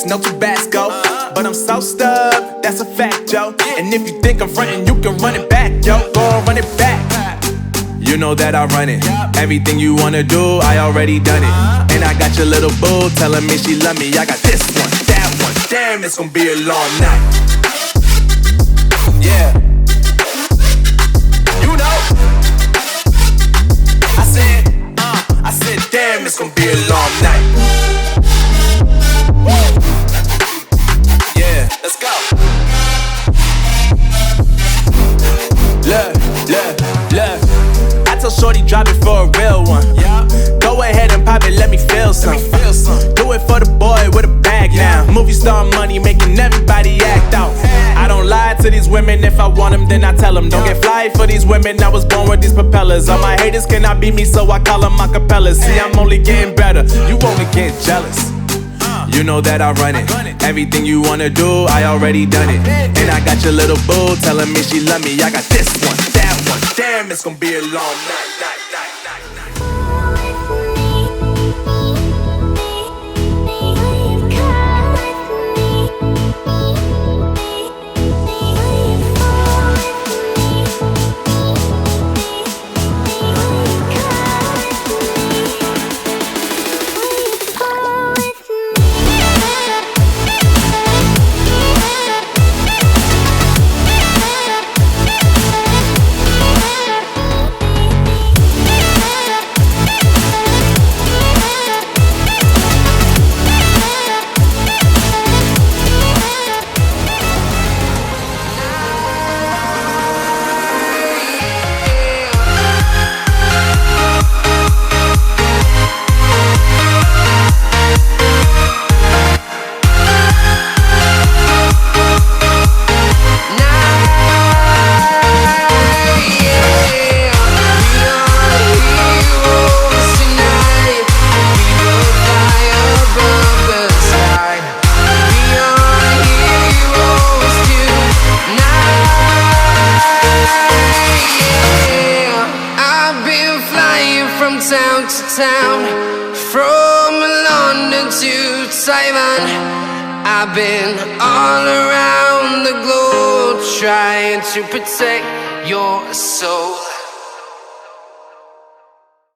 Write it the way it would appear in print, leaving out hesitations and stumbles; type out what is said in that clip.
Mix, no Tabasco. But I'm so stubbed, that's a fact, yo. And if you think I'm frontin', you can run it back, yo. Go on, run it back. You know that I run it. Everything you wanna do, I already done it. And I got your little boo telling me she love me. I got this one, that one. Damn, it's gonna be a long night. Yeah. You know. I said, damn, it's gonna be a long night. Yeah, let's go. Look. I told Shorty drop it for a real one. Yeah. Go ahead and pop it, let me feel some. Do it for the boy with a bag now. Movie star money making everybody act out. I don't lie to these women, if I want them then I tell them. Don't get fly for these women, I was born with these propellers. All my haters cannot beat me, so I call them acapellas. See, I'm only getting better, you only get jealous. You know that I run it. Everything you wanna do, I already done it. And I got your little boo telling me she love me. I got this one, that one. Damn, it's gonna be a long night. Town to town, from London to Taiwan, I've been all around the globe trying to protect your soul.